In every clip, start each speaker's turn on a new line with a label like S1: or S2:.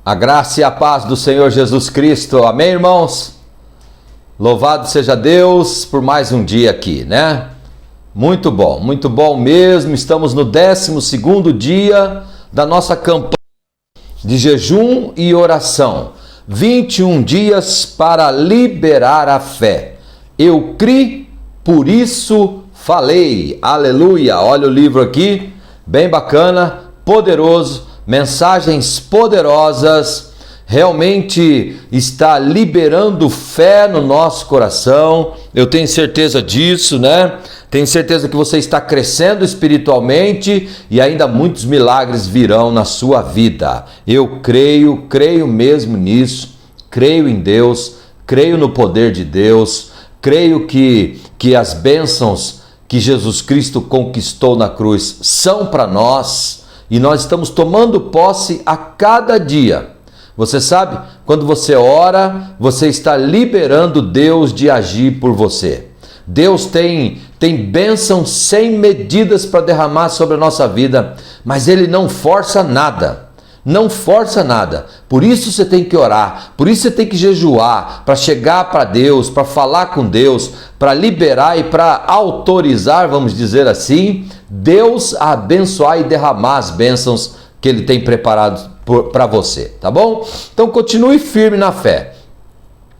S1: A graça e a paz do Senhor Jesus Cristo. Amém, irmãos? Louvado seja Deus por mais um dia aqui, né? Muito bom mesmo. Estamos no 12º dia da nossa campanha de jejum e oração. 21 dias para liberar a fé. Eu criei, por isso falei. Aleluia! Olha o livro aqui, bem bacana, poderoso. Mensagens poderosas, realmente está liberando fé no nosso coração. Eu tenho certeza disso, né? Tenho certeza que você está crescendo espiritualmente e ainda muitos milagres virão na sua vida. Eu creio mesmo nisso, creio em Deus, creio no poder de Deus, creio que as bênçãos que Jesus Cristo conquistou na cruz são para nós. E nós estamos tomando posse a cada dia. Você sabe, quando você ora, você está liberando Deus de agir por você. Deus tem bênçãos sem medidas para derramar sobre a nossa vida, mas Ele não força nada. Não força nada. Por isso você tem que orar, por isso você tem que jejuar, para chegar para Deus, para falar com Deus, para liberar e para autorizar, vamos dizer assim, Deus a abençoar e derramar as bênçãos que Ele tem preparado para você, tá bom? Então continue firme na fé.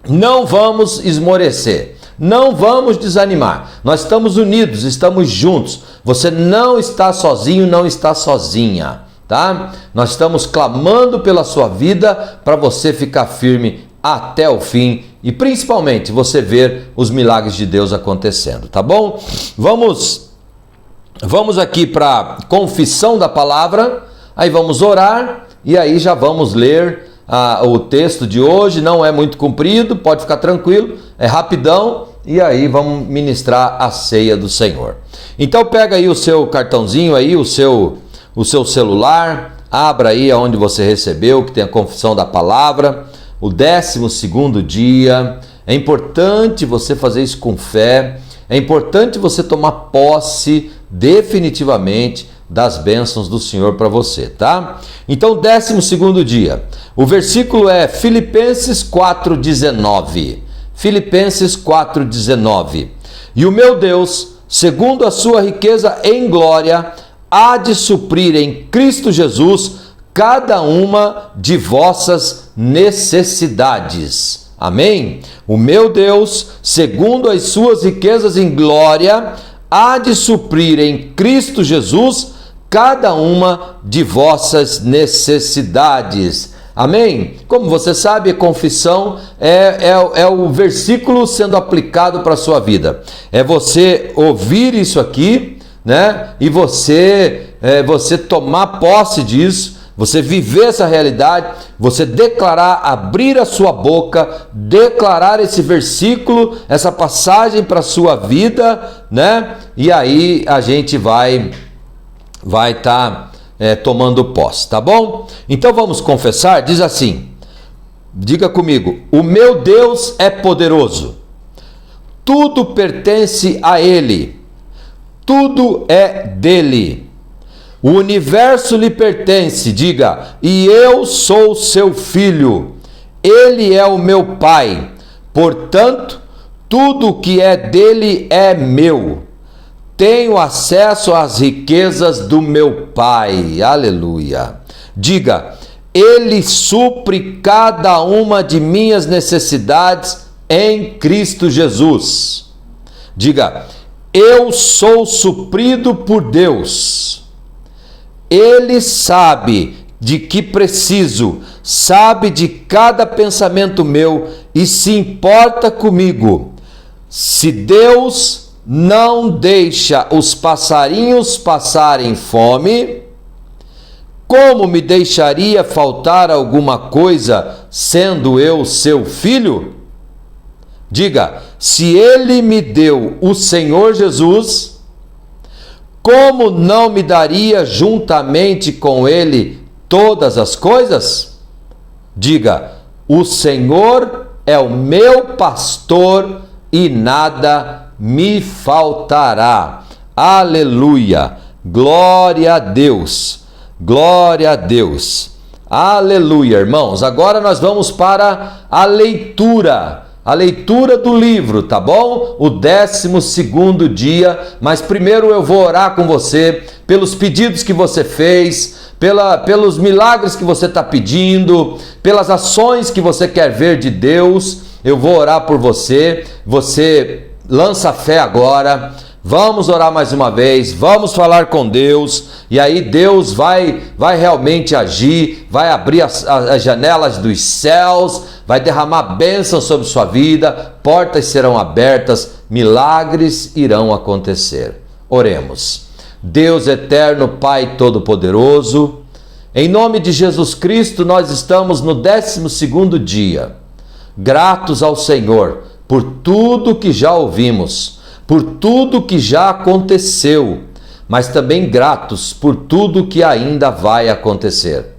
S1: Não vamos esmorecer. Não vamos desanimar. Nós estamos unidos, estamos juntos. Você não está sozinho, não está sozinha. Tá? Nós estamos clamando pela sua vida para você ficar firme até o fim e principalmente você ver os milagres de Deus acontecendo, tá bom? Vamos aqui para confissão da palavra, aí vamos orar e aí já vamos ler o texto de hoje. Não é muito comprido, pode ficar tranquilo, é rapidão e aí vamos ministrar a ceia do Senhor. Então pega aí o seu cartãozinho aí, o seu celular, abra aí onde você recebeu, que tem a confissão da palavra, o 12º dia. É importante você fazer isso com fé, é importante você tomar posse definitivamente das bênçãos do Senhor para você, tá? Então, 12º dia, o versículo é Filipenses 4,19. Filipenses 4,19. E o meu Deus, segundo a sua riqueza em glória, há de suprir em Cristo Jesus cada uma de vossas necessidades. Amém? O meu Deus, segundo as suas riquezas em glória, há de suprir em Cristo Jesus cada uma de vossas necessidades. Amém? Como você sabe, a confissão é o versículo sendo aplicado para a sua vida. É você ouvir isso aqui, né? E você tomar posse disso, você viver essa realidade, você declarar, abrir a sua boca, declarar esse versículo, essa passagem para a sua vida, né? E aí a gente vai estar tomando posse, tá bom? Então vamos confessar, diz assim, diga comigo: o meu Deus é poderoso, tudo pertence a Ele. Tudo é dele. O universo lhe pertence, diga, e eu sou seu filho. Ele é o meu pai. Portanto, tudo que é dele é meu. Tenho acesso às riquezas do meu pai. Aleluia. Diga, ele supre cada uma de minhas necessidades em Cristo Jesus. Diga, eu sou suprido por Deus. Ele sabe de que preciso, sabe de cada pensamento meu e se importa comigo. Se Deus não deixa os passarinhos passarem fome, como me deixaria faltar alguma coisa, sendo eu seu filho? Diga, se Ele me deu o Senhor Jesus, como não me daria juntamente com Ele todas as coisas? Diga, o Senhor é o meu pastor e nada me faltará. Aleluia! Glória a Deus! Glória a Deus! Aleluia, irmãos. Agora nós vamos para a leitura do livro, tá bom? O 12º dia, mas primeiro eu vou orar com você pelos pedidos que você fez, pelos milagres que você está pedindo, pelas ações que você quer ver de Deus. Eu vou orar por você, você lança fé agora. Vamos orar mais uma vez, vamos falar com Deus, e aí Deus vai realmente agir, vai abrir as janelas dos céus, vai derramar bênçãos sobre sua vida, portas serão abertas, milagres irão acontecer. Oremos. Deus eterno, Pai Todo-Poderoso, em nome de Jesus Cristo, nós estamos no 12º dia, gratos ao Senhor por tudo que já ouvimos, por tudo que já aconteceu, mas também gratos por tudo que ainda vai acontecer.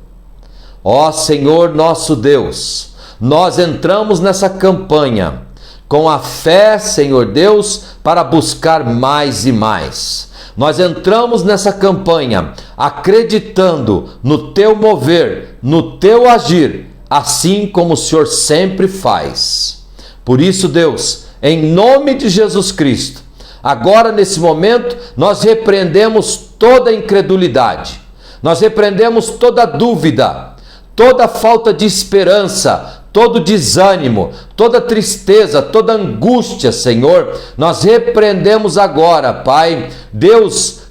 S1: Ó Senhor nosso Deus, nós entramos nessa campanha com a fé, Senhor Deus, para buscar mais e mais. Nós entramos nessa campanha acreditando no Teu mover, no Teu agir, assim como o Senhor sempre faz. Por isso, Deus, em nome de Jesus Cristo, agora nesse momento nós repreendemos toda incredulidade, nós repreendemos toda dúvida, toda falta de esperança, todo desânimo, toda tristeza, toda angústia, Senhor. Nós repreendemos agora, Pai, Deus,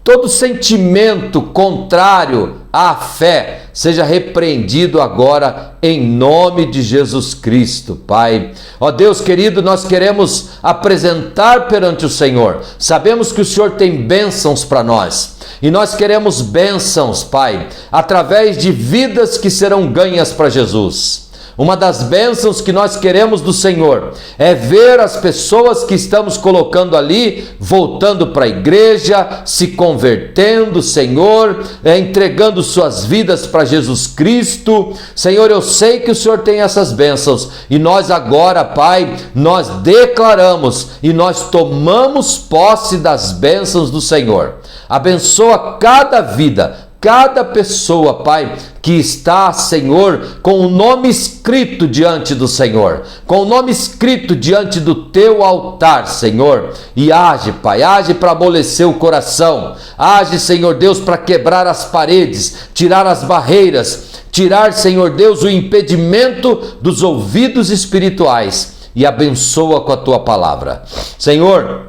S1: todo sentimento contrário à fé seja repreendido agora em nome de Jesus Cristo, Pai. Ó Deus querido, nós queremos apresentar perante o Senhor. Sabemos que o Senhor tem bênçãos para nós e nós queremos bênçãos, Pai, através de vidas que serão ganhas para Jesus. Uma das bênçãos que nós queremos do Senhor é ver as pessoas que estamos colocando ali, voltando para a igreja, se convertendo, Senhor, entregando suas vidas para Jesus Cristo. Senhor, eu sei que o Senhor tem essas bênçãos e nós agora, Pai, nós declaramos e nós tomamos posse das bênçãos do Senhor. Abençoa cada vida, cada pessoa, Pai, que está, Senhor, com o nome escrito diante do Senhor, com o nome escrito diante do Teu altar, Senhor, e age, Pai, age para amolecer o coração, age, Senhor Deus, para quebrar as paredes, tirar as barreiras, tirar, Senhor Deus, o impedimento dos ouvidos espirituais e abençoa com a Tua palavra. Senhor,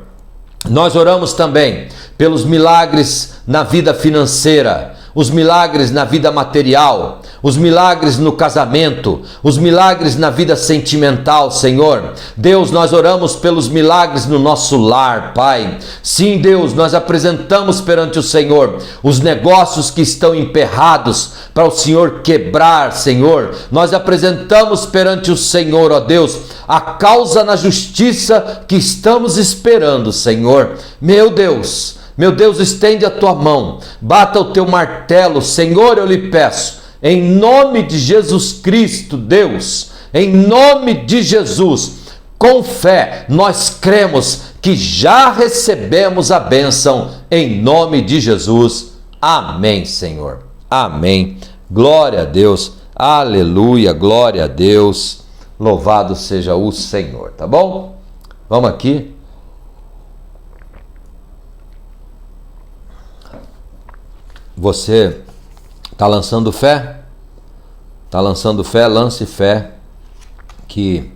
S1: nós oramos também pelos milagres na vida financeira, os milagres na vida material, os milagres no casamento, os milagres na vida sentimental, Senhor. Deus, nós oramos pelos milagres no nosso lar, Pai. Sim, Deus, nós apresentamos perante o Senhor os negócios que estão emperrados para o Senhor quebrar, Senhor. Nós apresentamos perante o Senhor, ó Deus, a causa na justiça que estamos esperando, Senhor. Meu Deus, estende a Tua mão, bata o Teu martelo, Senhor, eu lhe peço, em nome de Jesus Cristo, Deus, em nome de Jesus, com fé, nós cremos que já recebemos a bênção, em nome de Jesus. Amém, Senhor. Amém. Glória a Deus. Aleluia. Glória a Deus. Louvado seja o Senhor. Tá bom? Vamos aqui. Você está lançando fé? Está lançando fé? Lance fé, que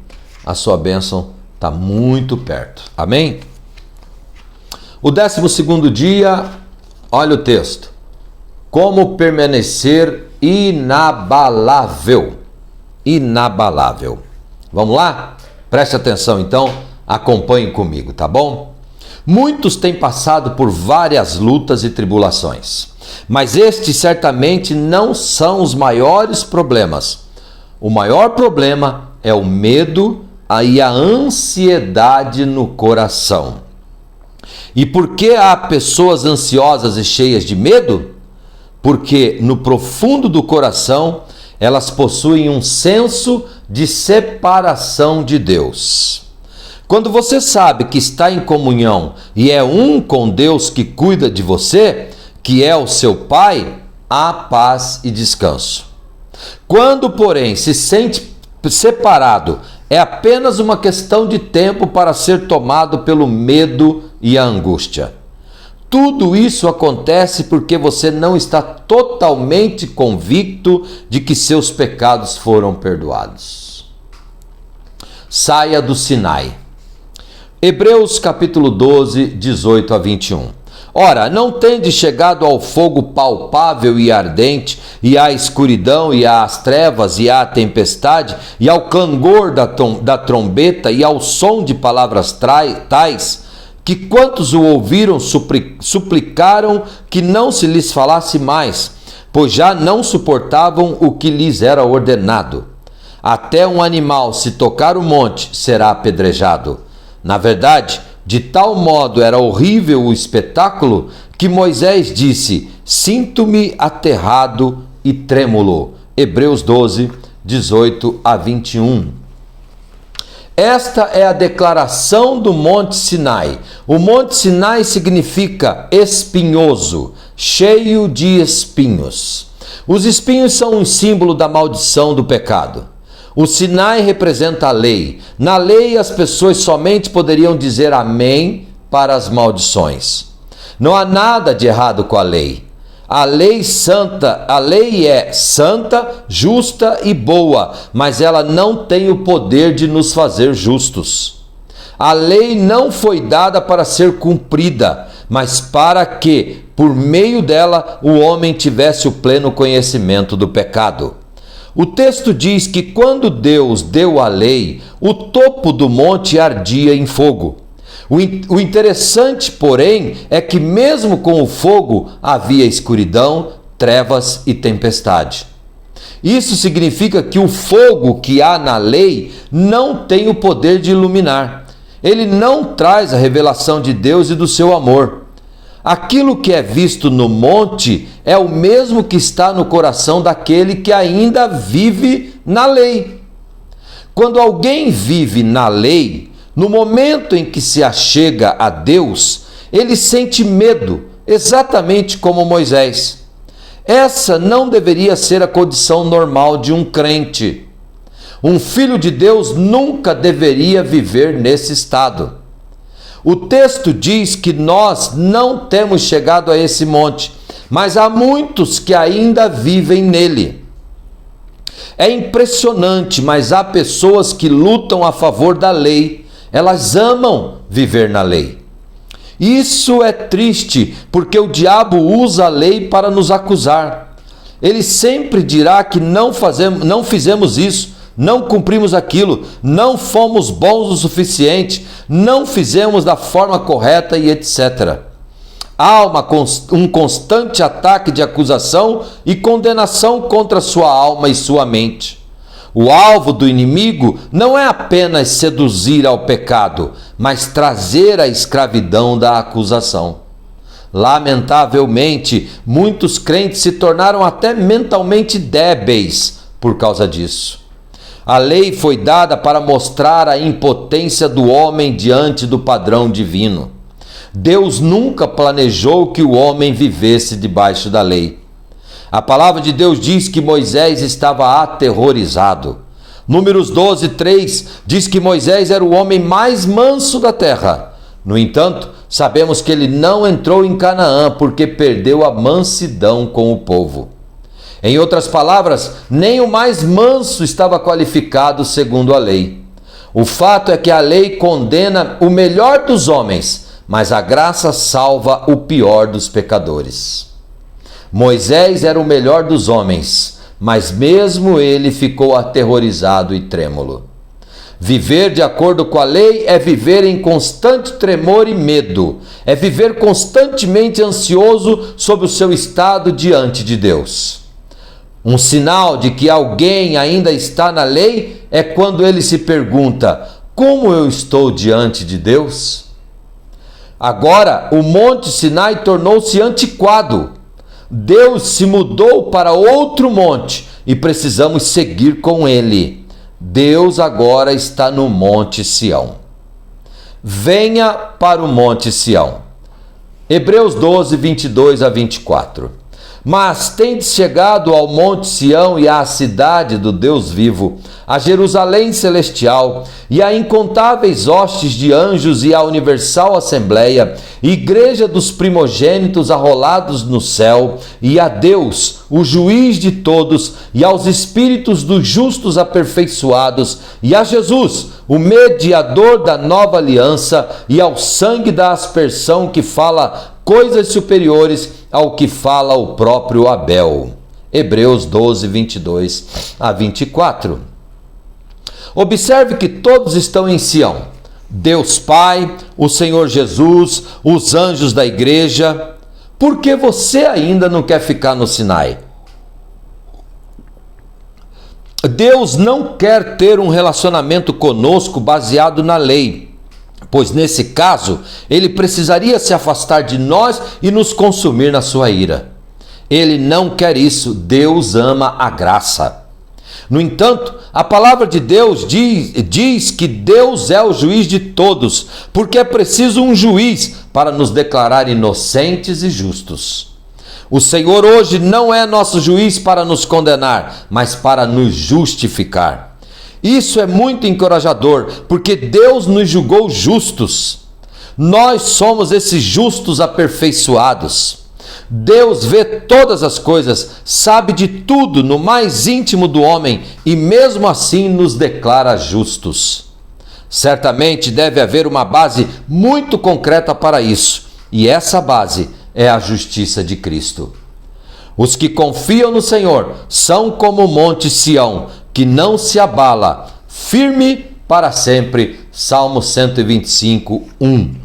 S1: a sua bênção está muito perto. Amém? O 12º dia, olha o texto. Como permanecer inabalável. Inabalável. Vamos lá? Preste atenção então, acompanhe comigo, tá bom? Muitos têm passado por várias lutas e tribulações, mas estes certamente não são os maiores problemas. O maior problema é o medo e a ansiedade no coração. E por que há pessoas ansiosas e cheias de medo? Porque no profundo do coração elas possuem um senso de separação de Deus. Quando você sabe que está em comunhão e é um com Deus que cuida de você, que é o seu Pai, há paz e descanso. Quando, porém, se sente separado, é apenas uma questão de tempo para ser tomado pelo medo e a angústia. Tudo isso acontece porque você não está totalmente convicto de que seus pecados foram perdoados. Saia do Sinai. Hebreus capítulo 12, 18 a 21. Ora, não tendes chegado ao fogo palpável e ardente, e à escuridão, e às trevas, e à tempestade, e ao clangor da trombeta, e ao som de palavras tais, que quantos o ouviram suplicaram que não se lhes falasse mais, pois já não suportavam o que lhes era ordenado. Até um animal, se tocar o monte, será apedrejado. Na verdade, de tal modo era horrível o espetáculo que Moisés disse: sinto-me aterrado e trêmulo. Hebreus 12, 18 a 21. Esta é a declaração do Monte Sinai. O Monte Sinai significa espinhoso, cheio de espinhos. Os espinhos são um símbolo da maldição do pecado. O Sinai representa a lei. Na lei, as pessoas somente poderiam dizer amém para as maldições. Não há nada de errado com a lei. A lei é santa, justa e boa, mas ela não tem o poder de nos fazer justos. A lei não foi dada para ser cumprida, mas para que, por meio dela, o homem tivesse o pleno conhecimento do pecado. O texto diz que quando Deus deu a lei, o topo do monte ardia em fogo. O interessante, porém, é que mesmo com o fogo havia escuridão, trevas e tempestade. Isso significa que o fogo que há na lei não tem o poder de iluminar. Ele não traz a revelação de Deus e do seu amor. Aquilo que é visto no monte é o mesmo que está no coração daquele que ainda vive na lei. Quando alguém vive na lei, no momento em que se achega a Deus, ele sente medo, exatamente como Moisés. Essa não deveria ser a condição normal de um crente. Um filho de Deus nunca deveria viver nesse estado. O texto diz que nós não temos chegado a esse monte, mas há muitos que ainda vivem nele. É impressionante, mas há pessoas que lutam a favor da lei. Elas amam viver na lei. Isso é triste, porque o diabo usa a lei para nos acusar. Ele sempre dirá que não fizemos isso, não cumprimos aquilo, não fomos bons o suficiente, não fizemos da forma correta e etc. Há um constante ataque de acusação e condenação contra sua alma e sua mente. O alvo do inimigo não é apenas seduzir ao pecado, mas trazer a escravidão da acusação. Lamentavelmente, muitos crentes se tornaram até mentalmente débeis por causa disso. A lei foi dada para mostrar a impotência do homem diante do padrão divino. Deus nunca planejou que o homem vivesse debaixo da lei. A palavra de Deus diz que Moisés estava aterrorizado. Números 12, 3 diz que Moisés era o homem mais manso da terra. No entanto, sabemos que ele não entrou em Canaã porque perdeu a mansidão com o povo. Em outras palavras, nem o mais manso estava qualificado segundo a lei. O fato é que a lei condena o melhor dos homens, mas a graça salva o pior dos pecadores. Moisés era o melhor dos homens, mas mesmo ele ficou aterrorizado e trêmulo. Viver de acordo com a lei é viver em constante tremor e medo, é viver constantemente ansioso sobre o seu estado diante de Deus. Um sinal de que alguém ainda está na lei é quando ele se pergunta: como eu estou diante de Deus? Agora, o Monte Sinai tornou-se antiquado. Deus se mudou para outro monte e precisamos seguir com ele. Deus agora está no Monte Sião. Venha para o Monte Sião. Hebreus 12, 22 a 24. Mas tendes chegado ao monte Sião e à cidade do Deus vivo, a Jerusalém celestial, e a incontáveis hostes de anjos e a universal assembleia, igreja dos primogênitos arrolados no céu, e a Deus, o juiz de todos, e aos espíritos dos justos aperfeiçoados, e a Jesus, o mediador da nova aliança, e ao sangue da aspersão que fala coisas superiores ao que fala o próprio Abel. Hebreus 12, 22 a 24. Observe que todos estão em Sião. Deus Pai, o Senhor Jesus, os anjos da igreja. Por que você ainda não quer ficar no Sinai? Deus não quer ter um relacionamento conosco baseado na lei, pois nesse caso, ele precisaria se afastar de nós e nos consumir na sua ira. Ele não quer isso. Deus ama a graça. No entanto, a palavra de Deus diz que Deus é o juiz de todos, porque é preciso um juiz para nos declarar inocentes e justos. O Senhor hoje não é nosso juiz para nos condenar, mas para nos justificar. Isso é muito encorajador, porque Deus nos julgou justos. Nós somos esses justos aperfeiçoados. Deus vê todas as coisas, sabe de tudo no mais íntimo do homem e mesmo assim nos declara justos. Certamente deve haver uma base muito concreta para isso, e essa base é a justiça de Cristo. Os que confiam no Senhor são como o monte Sião, que não se abala, firme para sempre. Salmo 125, 1.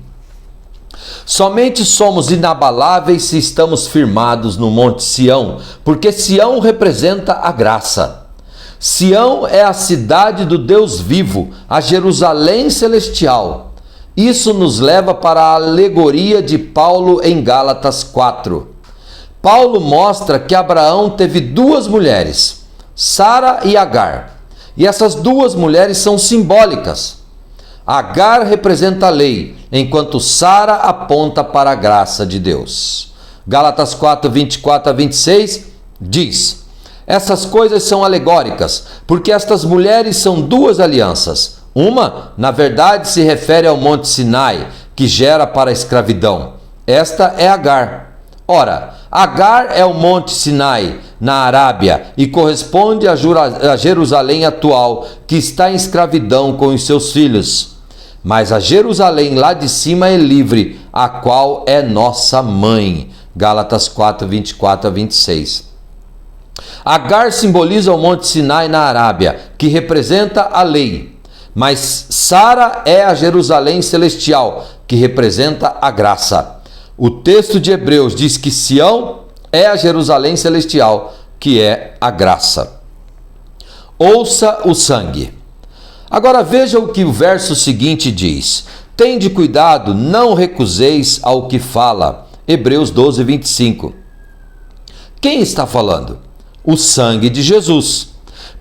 S1: Somente somos inabaláveis se estamos firmados no monte Sião, porque Sião representa a graça. Sião é a cidade do Deus vivo, a Jerusalém celestial. Isso nos leva para a alegoria de Paulo em Gálatas 4. Paulo mostra que Abraão teve duas mulheres, Sara e Agar, e essas duas mulheres são simbólicas. Agar representa a lei, enquanto Sara aponta para a graça de Deus. Gálatas 4, 24 a 26 diz: essas coisas são alegóricas, porque estas mulheres são duas alianças. Uma, na verdade, se refere ao monte Sinai, que gera para a escravidão. Esta é Agar. Ora, Agar é o monte Sinai, na Arábia, e corresponde a Jerusalém atual, que está em escravidão com os seus filhos. Mas a Jerusalém lá de cima é livre, a qual é nossa mãe. Gálatas 4, 24 a 26. Agar simboliza o monte Sinai na Arábia, que representa a lei. Mas Sara é a Jerusalém celestial, que representa a graça. O texto de Hebreus diz que Sião é a Jerusalém celestial, que é a graça. Ouça o sangue. Agora veja o que o verso seguinte diz: tende cuidado, não recuseis ao que fala. Hebreus 12, 25. Quem está falando? O sangue de Jesus.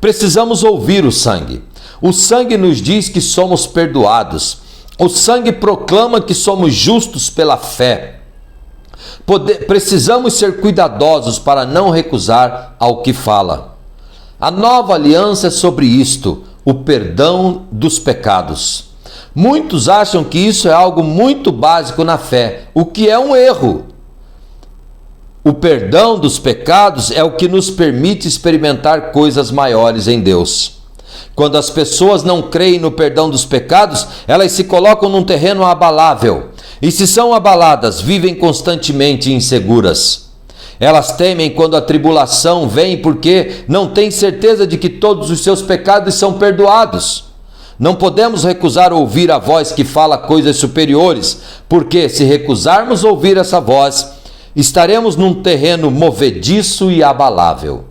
S1: Precisamos ouvir o sangue. O sangue nos diz que somos perdoados. O sangue proclama que somos justos pela fé. Precisamos ser cuidadosos para não recusar ao que fala. A nova aliança é sobre isto, o perdão dos pecados. Muitos acham que isso é algo muito básico na fé, o que é um erro. O perdão dos pecados é o que nos permite experimentar coisas maiores em Deus. Quando as pessoas não creem no perdão dos pecados, elas se colocam num terreno abalável. E se são abaladas, vivem constantemente inseguras. Elas temem quando a tribulação vem porque não têm certeza de que todos os seus pecados são perdoados. Não podemos recusar ouvir a voz que fala coisas superiores, porque se recusarmos ouvir essa voz, estaremos num terreno movediço e abalável.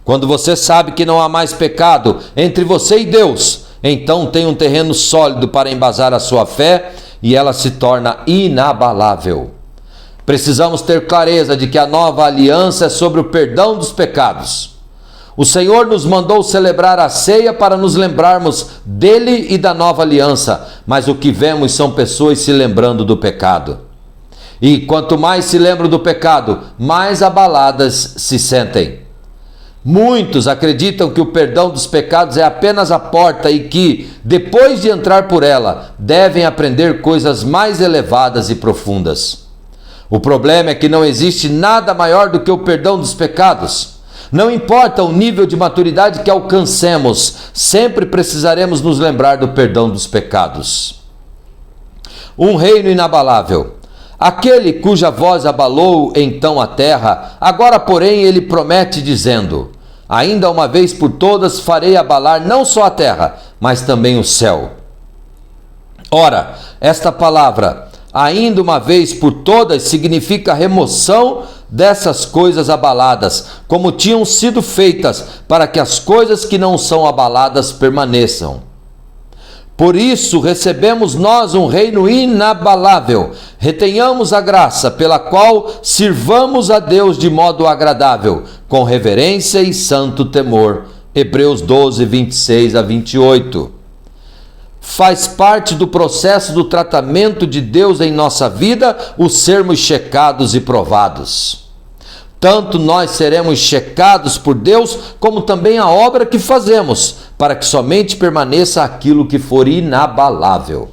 S1: Quando você sabe que não há mais pecado entre você e Deus, então tem um terreno sólido para embasar a sua fé e ela se torna inabalável. Precisamos ter clareza de que a nova aliança é sobre o perdão dos pecados. O Senhor nos mandou celebrar a ceia para nos lembrarmos dele e da nova aliança, mas o que vemos são pessoas se lembrando do pecado. E quanto mais se lembram do pecado, mais abaladas se sentem. Muitos acreditam que o perdão dos pecados é apenas a porta e que, depois de entrar por ela, devem aprender coisas mais elevadas e profundas. O problema é que não existe nada maior do que o perdão dos pecados. Não importa o nível de maturidade que alcancemos, sempre precisaremos nos lembrar do perdão dos pecados. Um reino inabalável. Aquele cuja voz abalou então a terra, agora porém ele promete dizendo: ainda uma vez por todas farei abalar não só a terra, mas também o céu. Ora, esta palavra, ainda uma vez por todas, significa remoção dessas coisas abaladas, como tinham sido feitas, para que as coisas que não são abaladas permaneçam. Por isso recebemos nós um reino inabalável. Retenhamos a graça pela qual sirvamos a Deus de modo agradável, com reverência e santo temor. Hebreus 12, 26 a 28. Faz parte do processo do tratamento de Deus em nossa vida o sermos checados e provados. Tanto nós seremos checados por Deus, como também a obra que fazemos, para que somente permaneça aquilo que for inabalável.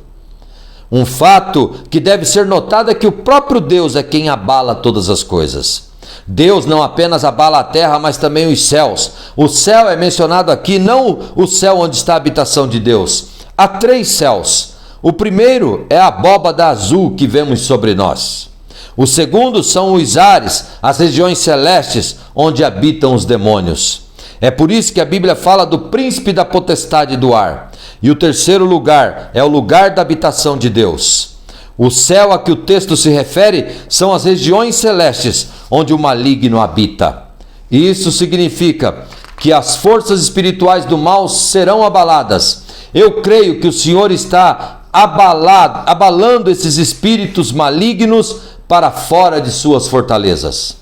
S1: Um fato que deve ser notado é que o próprio Deus é quem abala todas as coisas. Deus não apenas abala a terra, mas também os céus. O céu é mencionado aqui, não o céu onde está a habitação de Deus. Há 3 céus. O primeiro é a abóbada azul que vemos sobre nós. O segundo são os ares, as regiões celestes onde habitam os demônios. É por isso que a Bíblia fala do príncipe da potestade do ar. E o terceiro lugar é o lugar da habitação de Deus. O céu a que o texto se refere são as regiões celestes onde o maligno habita. Isso significa que as forças espirituais do mal serão abaladas. Eu creio que o Senhor está abalando esses espíritos malignos para fora de suas fortalezas.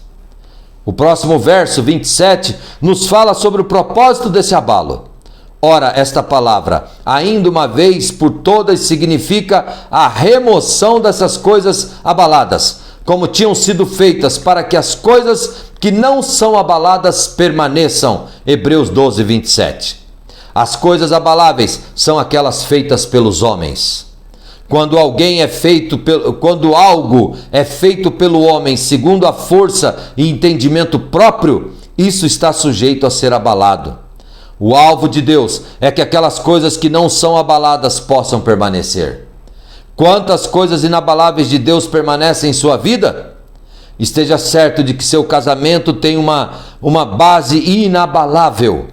S1: O próximo verso 27 nos fala sobre o propósito desse abalo. Ora, esta palavra, ainda uma vez por todas, significa a remoção dessas coisas abaladas, como tinham sido feitas, para que as coisas que não são abaladas permaneçam. Hebreus 12, 27. As coisas abaláveis são aquelas feitas pelos homens. Quando algo é feito pelo homem segundo a força e entendimento próprio, isso está sujeito a ser abalado. O alvo de Deus é que aquelas coisas que não são abaladas possam permanecer. Quantas coisas inabaláveis de Deus permanecem em sua vida? Esteja certo de que seu casamento tem uma base inabalável.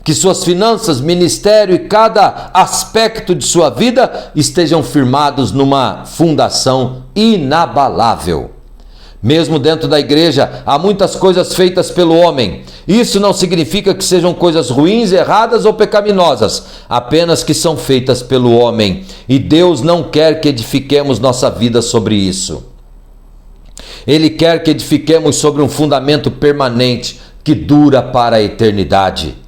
S1: Que suas finanças, ministério e cada aspecto de sua vida estejam firmados numa fundação inabalável. Mesmo dentro da igreja, há muitas coisas feitas pelo homem. Isso não significa que sejam coisas ruins, erradas ou pecaminosas, apenas que são feitas pelo homem. E Deus não quer que edifiquemos nossa vida sobre isso. Ele quer que edifiquemos sobre um fundamento permanente que dura para a eternidade.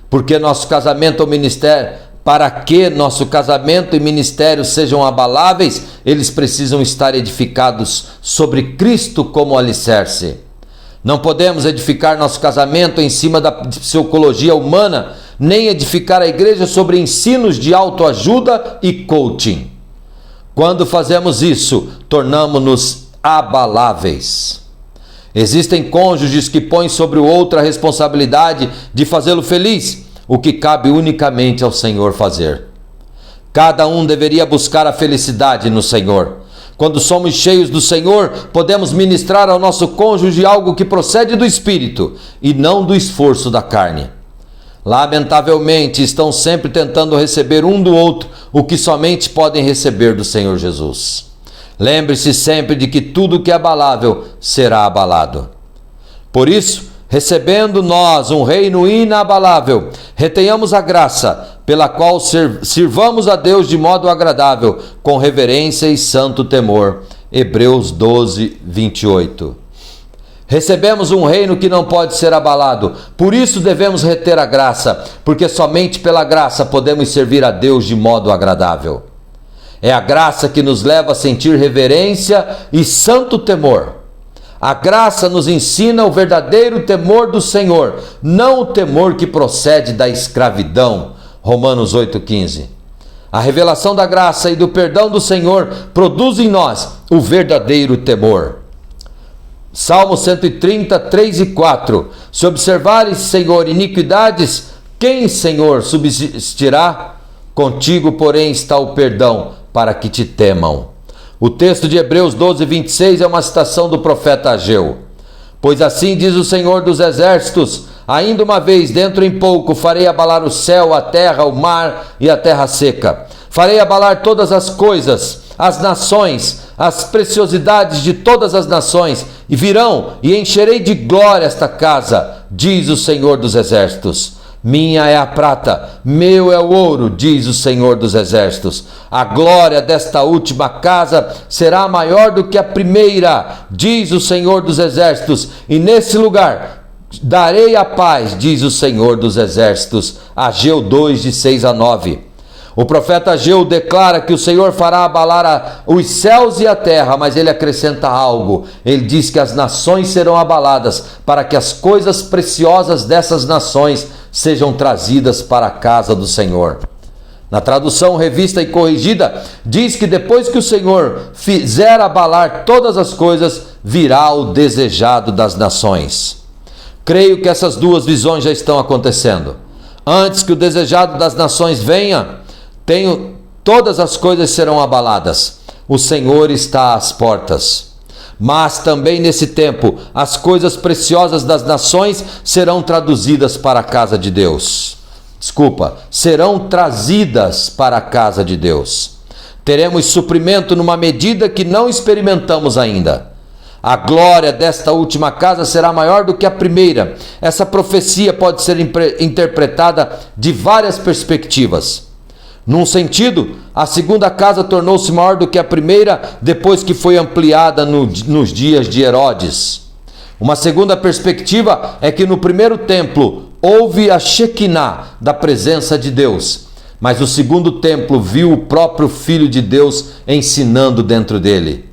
S1: Porque nosso casamento ou ministério, para que nosso casamento e ministério sejam abaláveis, eles precisam estar edificados sobre Cristo como alicerce. Não podemos edificar nosso casamento em cima da psicologia humana, nem edificar a igreja sobre ensinos de autoajuda e coaching. Quando fazemos isso, tornamo-nos abaláveis. Existem cônjuges que põem sobre o outro a responsabilidade de fazê-lo feliz, o que cabe unicamente ao Senhor fazer. Cada um deveria buscar a felicidade no Senhor. Quando somos cheios do Senhor, podemos ministrar ao nosso cônjuge algo que procede do Espírito e não do esforço da carne. Lamentavelmente, estão sempre tentando receber um do outro o que somente podem receber do Senhor Jesus. Lembre-se sempre de que tudo que é abalável será abalado. Por isso, recebendo nós um reino inabalável, retenhamos a graça pela qual sirvamos a Deus de modo agradável, com reverência e santo temor. Hebreus 12, 28. Recebemos um reino que não pode ser abalado, por isso devemos reter a graça, porque somente pela graça podemos servir a Deus de modo agradável. É a graça que nos leva a sentir reverência e santo temor. A graça nos ensina o verdadeiro temor do Senhor, não o temor que procede da escravidão. Romanos 8,15. A revelação da graça e do perdão do Senhor produz em nós o verdadeiro temor. Salmo 130, 3 e 4. Se observares, Senhor, iniquidades, quem, Senhor, subsistirá? Contigo, porém, está o perdão, para que te temam. O texto de Hebreus 12, 26 é uma citação do profeta Ageu. Pois assim diz o Senhor dos Exércitos: ainda uma vez, dentro em pouco, farei abalar o céu, a terra, o mar e a terra seca. Farei abalar todas as coisas, as nações, as preciosidades de todas as nações, e virão, e encherei de glória esta casa, diz o Senhor dos Exércitos. Minha é a prata, meu é o ouro, diz o Senhor dos Exércitos. A glória desta última casa será maior do que a primeira, diz o Senhor dos Exércitos, e nesse lugar darei a paz, diz o Senhor dos Exércitos. Ageu 2, de 6 a 9. O profeta Ageu declara que o Senhor fará abalar os céus e a terra, mas ele acrescenta algo. Ele diz que as nações serão abaladas, para que as coisas preciosas dessas nações sejam trazidas para a casa do Senhor. Na tradução revista e corrigida, diz que depois que o Senhor fizer abalar todas as coisas, virá o desejado das nações. Creio que essas duas visões já estão acontecendo. Antes que o desejado das nações venha, todas as coisas serão abaladas. O Senhor está às portas. Mas também nesse tempo, as coisas preciosas das nações serão traduzidas para a casa de Deus. Serão trazidas para a casa de Deus. Teremos suprimento numa medida que não experimentamos ainda. A glória desta última casa será maior do que a primeira. Essa profecia pode ser interpretada de várias perspectivas. Num sentido, a segunda casa tornou-se maior do que a primeira depois que foi ampliada nos dias de Herodes. Uma segunda perspectiva é que no primeiro templo houve a Shekinah da presença de Deus, mas o segundo templo viu o próprio Filho de Deus ensinando dentro dele.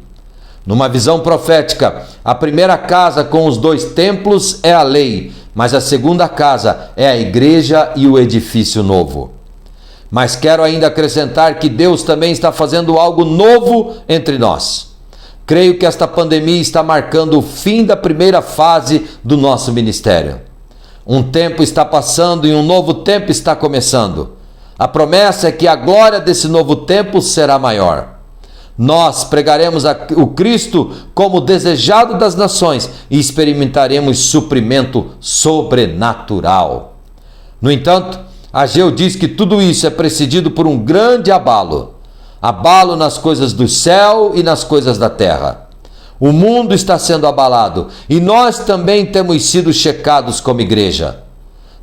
S1: Numa visão profética, a primeira casa com os 2 templos é a lei, mas a segunda casa é a igreja e o edifício novo. Mas quero ainda acrescentar que Deus também está fazendo algo novo entre nós. Creio que esta pandemia está marcando o fim da primeira fase do nosso ministério. Um tempo está passando e um novo tempo está começando. A promessa é que a glória desse novo tempo será maior. Nós pregaremos o Cristo como desejado das nações e experimentaremos suprimento sobrenatural. No entanto, Ageu diz que tudo isso é precedido por um grande abalo. Abalo nas coisas do céu e nas coisas da terra. O mundo está sendo abalado e nós também temos sido checados como igreja.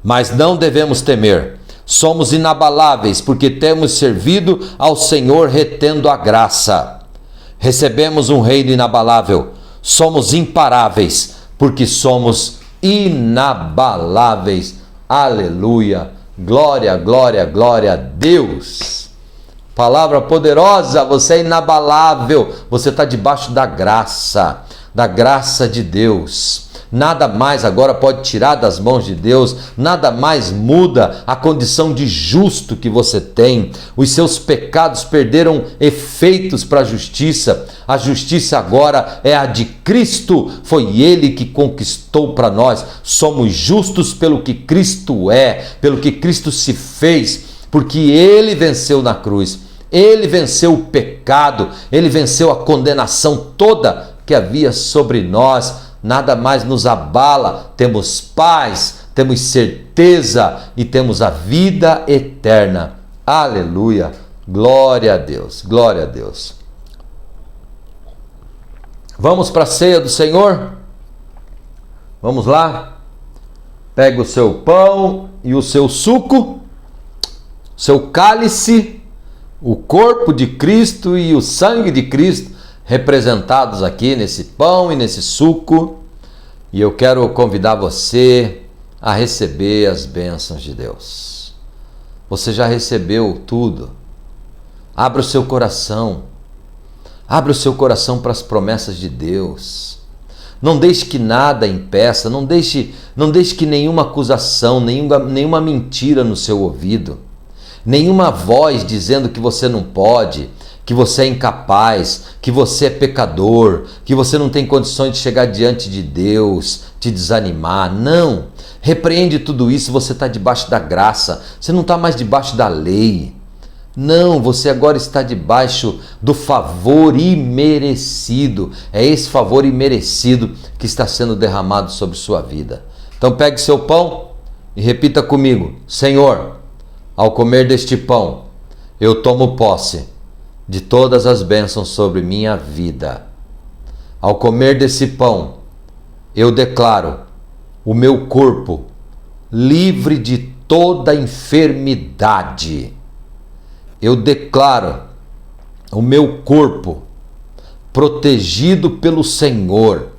S1: Mas não devemos temer. Somos inabaláveis porque temos servido ao Senhor retendo a graça. Recebemos um reino inabalável. Somos imparáveis porque somos inabaláveis. Aleluia! Glória, glória, glória a Deus. Palavra poderosa, você é inabalável, você está debaixo da graça de Deus. Nada mais agora pode tirar das mãos de Deus, nada mais muda a condição de justo que você tem. Os seus pecados perderam efeitos para a justiça agora é a de Cristo, foi Ele que conquistou para nós. Somos justos pelo que Cristo é, pelo que Cristo se fez, porque Ele venceu na cruz, Ele venceu o pecado, Ele venceu a condenação toda que havia sobre nós. Nada mais nos abala, temos paz, temos certeza e temos a vida eterna. Aleluia, glória a Deus, glória a Deus. Vamos para a ceia do Senhor? Vamos lá? Pega o seu pão e o seu suco, seu cálice, o corpo de Cristo e o sangue de Cristo, representados aqui nesse pão e nesse suco, e eu quero convidar você a receber as bênçãos de Deus. Você já recebeu tudo. Abra o seu coração. Abra o seu coração para as promessas de Deus. Não deixe que nada impeça, não deixe que nenhuma acusação, nenhuma mentira no seu ouvido, nenhuma voz dizendo que você não pode, que você é incapaz, que você é pecador, que você não tem condições de chegar diante de Deus, te desanimar. Não! Repreende tudo isso, você está debaixo da graça, você não está mais debaixo da lei. Não, você agora está debaixo do favor imerecido. É esse favor imerecido que está sendo derramado sobre sua vida. Então pegue seu pão e repita comigo: Senhor, ao comer deste pão, eu tomo posse de todas as bênçãos sobre minha vida. Ao comer desse pão, eu declaro o meu corpo livre de toda enfermidade. Eu declaro o meu corpo protegido pelo Senhor.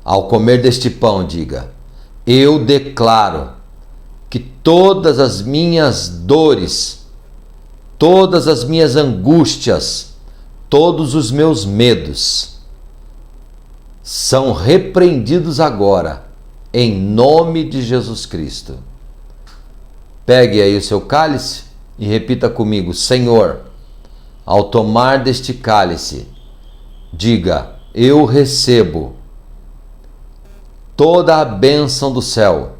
S1: Ao comer deste pão, diga: eu declaro que todas as minhas dores, todas as minhas angústias, todos os meus medos são repreendidos agora, em nome de Jesus Cristo. Pegue aí o seu cálice e repita comigo: Senhor, ao tomar deste cálice, diga: eu recebo toda a bênção do céu.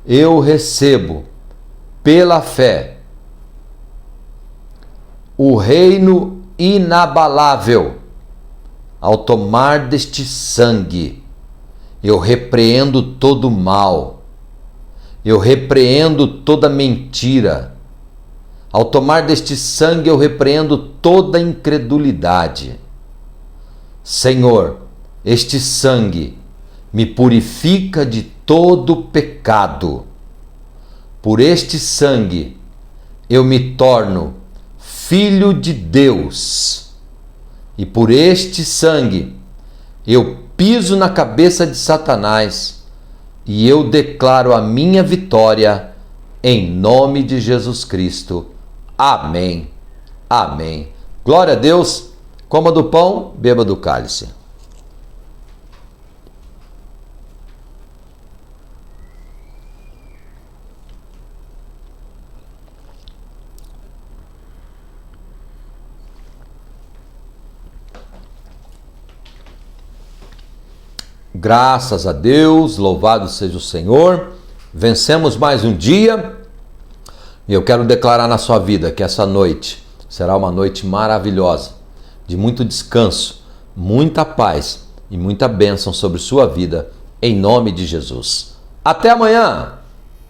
S1: Eu recebo, pela fé, o reino inabalável. Ao tomar deste sangue, eu repreendo todo o mal. Eu repreendo toda mentira. Ao tomar deste sangue, eu repreendo toda incredulidade. Senhor, este sangue me purifica de todo pecado. Por este sangue, eu me torno filho de Deus. E por este sangue, eu piso na cabeça de Satanás e eu declaro a minha vitória em nome de Jesus Cristo. Amém. Amém. Glória a Deus. Coma do pão, beba do cálice. Graças a Deus, louvado seja o Senhor. Vencemos mais um dia. E eu quero declarar na sua vida que essa noite será uma noite maravilhosa, de muito descanso, muita paz e muita bênção sobre sua vida, em nome de Jesus. Até amanhã!